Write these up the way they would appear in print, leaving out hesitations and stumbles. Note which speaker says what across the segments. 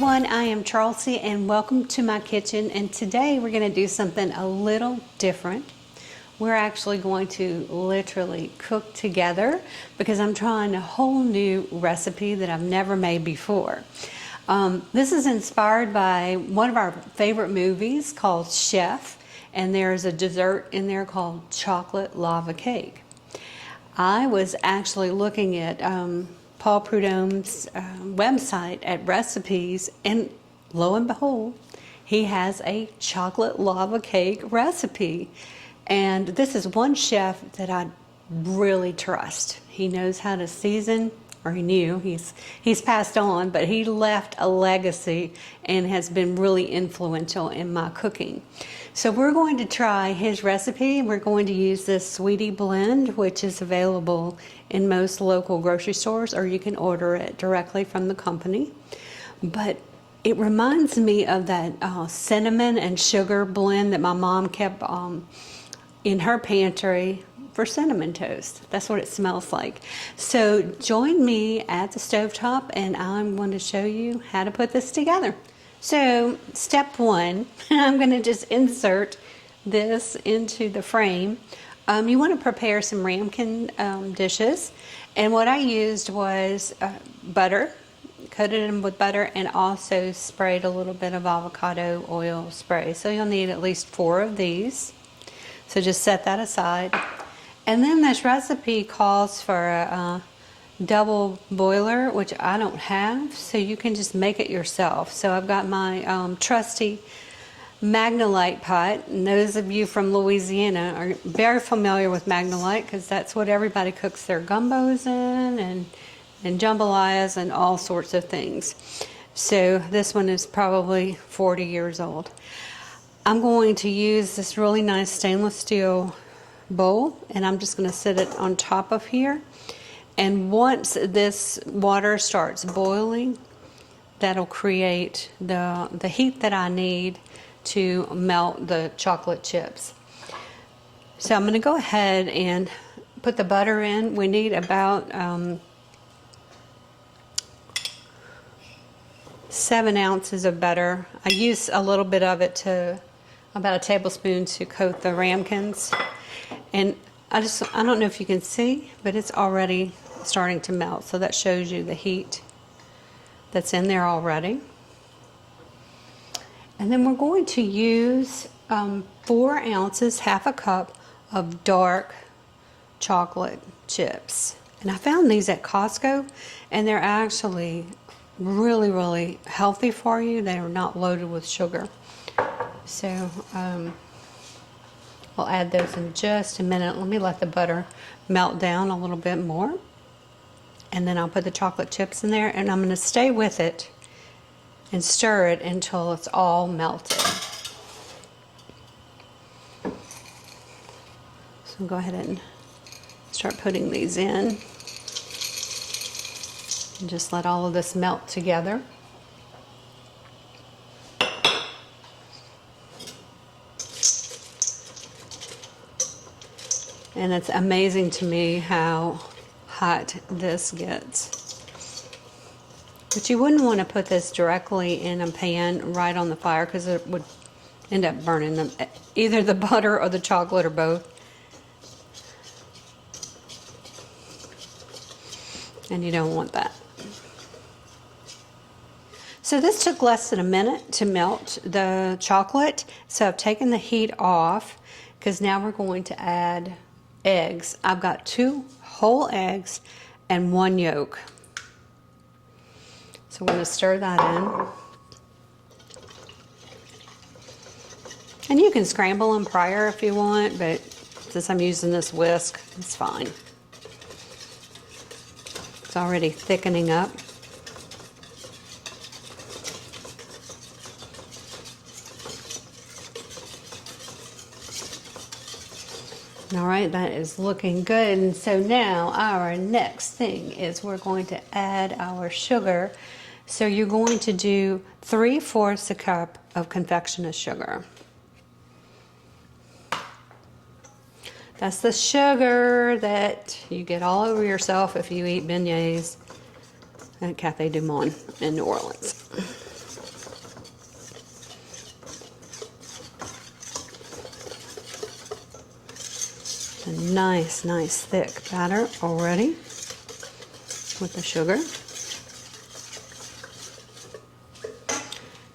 Speaker 1: everyone, I am Charlsie and welcome to my kitchen, and today we're going to do something a little different. We're actually going to literally cook together because I'm trying a whole new recipe that I've never made before. This is inspired by one of our favorite movies called Chef, and there's a dessert in there called chocolate lava cake. I was actually looking at Paul Prudhomme's website at recipes, and lo and behold, he has a chocolate lava cake recipe. And this is one chef that I really trust. He knows how to season, or he knew, he's passed on, but he left a legacy and has been really influential in my cooking. So we're going to try his recipe. We're going to use this sweetie blend, which is available in most local grocery stores, or you can order it directly from the company. But it reminds me of that cinnamon and sugar blend that my mom kept in her pantry for cinnamon toast. That's what it smells like. So join me at the stovetop and I'm going to show you how to put this together. So step one, I'm going to just insert this into the frame. You want to prepare some ramekin dishes, and what I used was butter, coated them with butter, and also sprayed a little bit of avocado oil spray. So you'll need at least 4 of these. So just set that aside. And then this recipe calls for a double boiler, which I don't have, so you can just make it yourself. So I've got my trusty Magnolite pot, and those of you from Louisiana are very familiar with Magnolite because that's what everybody cooks their gumbos in and jambalayas and all sorts of things. So this one is probably 40 years old. I'm going to use this really nice stainless steel bowl, and I'm just going to set it on top of here. And once this water starts boiling, that'll create the heat that I need to melt the chocolate chips. So I'm going to go ahead and put the butter in. We need about 7 ounces of butter. I use a little bit of it, to about a tablespoon, to coat the ramekins. And I don't know if you can see, but it's already starting to melt. So that shows you the heat that's in there already. And then we're going to use 4 ounces, half a cup of dark chocolate chips. And I found these at Costco, and they're actually really, really healthy for you. They are not loaded with sugar. So we'll add those in just a minute. Let me let the butter melt down a little bit more. And then I'll put the chocolate chips in there, and I'm going to stay with it and stir it until it's all melted. So go ahead and start putting these in. And just let all of this melt together. And it's amazing to me how hot this gets. But you wouldn't want to put this directly in a pan right on the fire because it would end up burning them, either the butter or the chocolate or both. And you don't want that. So this took less than a minute to melt the chocolate. So I've taken the heat off because now we're going to add eggs. I've got 2 whole eggs and 1 yolk. So we're going to stir that in. And you can scramble them prior if you want, but since I'm using this whisk, it's fine. It's already thickening up. All right, that is looking good. And so now our next thing is we're going to add our sugar. So you're going to do 3/4 a cup of confectioner's sugar. That's the sugar that you get all over yourself if you eat beignets at Cafe Du Monde in New Orleans. nice thick batter already with the sugar.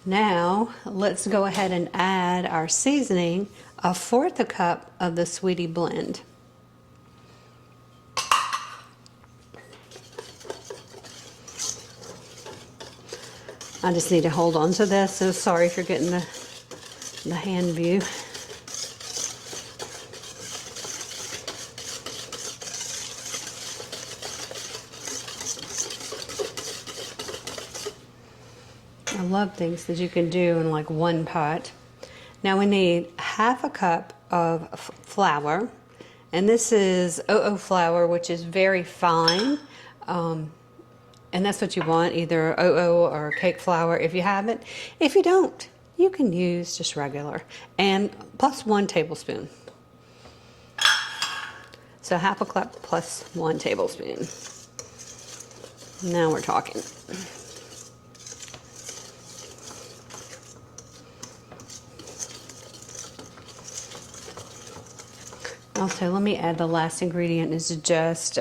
Speaker 1: Now let's go ahead and add our seasoning, 1/4 cup of the Sweetie blend. I just need to hold on to this, so sorry if you're getting the hand view. I love things that you can do in like one pot. Now we need 1/2 cup of flour, and this is 00 flour, which is very fine, and that's what you want, either 00 or cake flour if you have it. If you don't, you can use just regular, and plus 1 tablespoon. So 1/2 cup plus 1 tablespoon. Now we're talking. Also, let me add the last ingredient is just,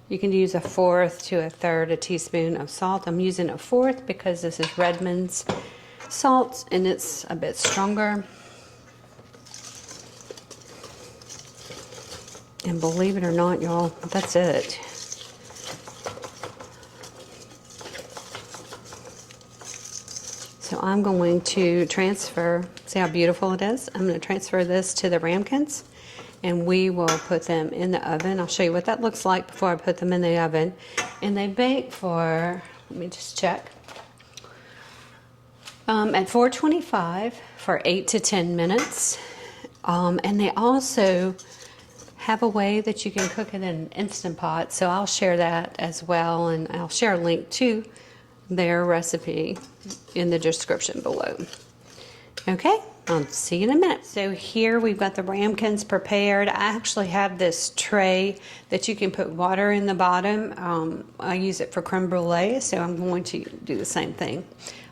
Speaker 1: you can use 1/4 to 1/3 a teaspoon of salt. I'm using 1/4 because this is Redmond's salt and it's a bit stronger. And believe it or not, y'all, that's it. So I'm going to transfer, see how beautiful it is? I'm going to transfer this to the ramekins, and we will put them in the oven. I'll show you what that looks like before I put them in the oven. And they bake for, let me just check, at 425 for 8 to 10 minutes. And they also have a way that you can cook it in an Instant Pot, so I'll share that as well, and I'll share a link to their recipe in the description below. Okay, I'll see you in a minute. So here we've got the ramekins prepared. I actually have this tray that you can put water in the bottom. I use it for creme brulee, so I'm going to do the same thing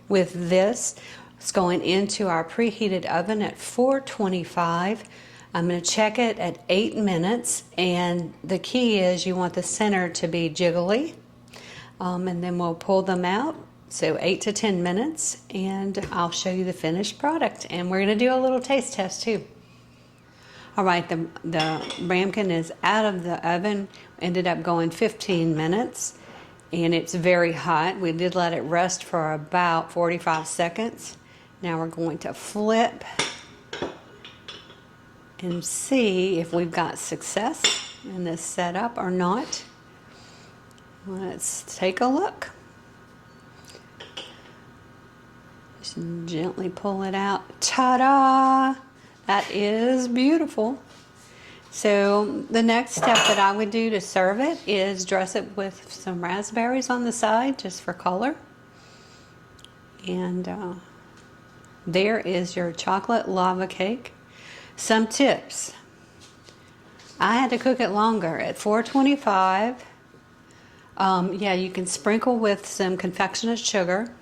Speaker 1: with this. It's going into our preheated oven at 425. I'm going to check it at 8 minutes, and the key is you want the center to be jiggly. And then we'll pull them out, so 8 to 10 minutes, and I'll show you the finished product. And we're going to do a little taste test too. All right, the ramekin is out of the oven, ended up going 15 minutes, and it's very hot. We did let it rest for about 45 seconds. Now we're going to flip and see if we've got success in this setup or not. Let's take a look. Just gently pull it out. Ta-da! That is beautiful. So the next step that I would do to serve it is dress it with some raspberries on the side, just for color. And there is your chocolate lava cake. Some tips. I had to cook it longer at 425. Yeah, you can sprinkle with some confectionate sugar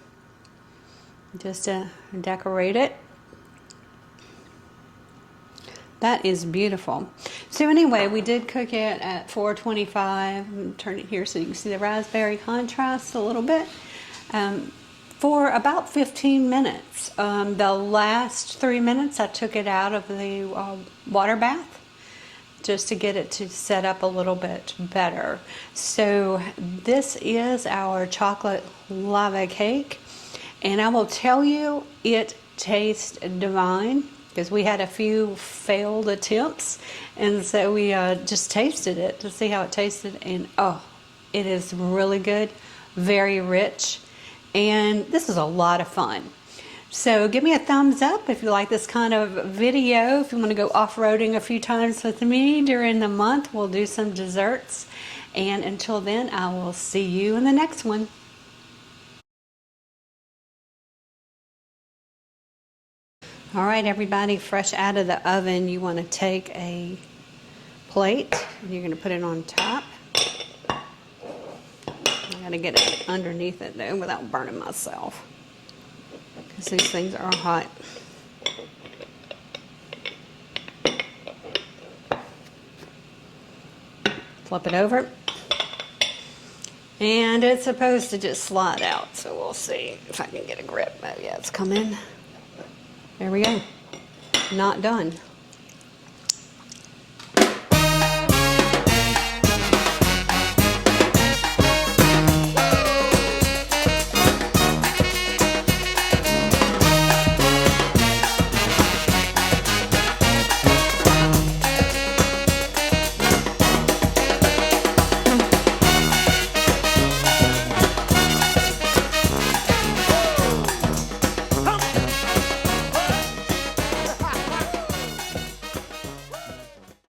Speaker 1: just to decorate it. That is beautiful. So anyway, we did cook it at 425. I'm going to turn it here so you can see the raspberry contrast a little bit. For about 15 minutes. The last 3 minutes I took it out of the water bath, just to get it to set up a little bit better. So this is our chocolate lava cake, and I will tell you, it tastes divine, because we had a few failed attempts, and so we just tasted it to see how it tasted, and oh, it is really good, very rich, and this is a lot of fun. So give me a thumbs up if you like this kind of video. If you want to go off-roading a few times with me during the month, we'll do some desserts. And until then, I will see you in the next one. All right, everybody, fresh out of the oven, you want to take a plate and you're going to put it on top. I got to get it underneath it though without burning myself, because these things are hot. Flip it over. And it's supposed to just slide out, so we'll see if I can get a grip. Oh yeah, it's coming. There we go. Not done.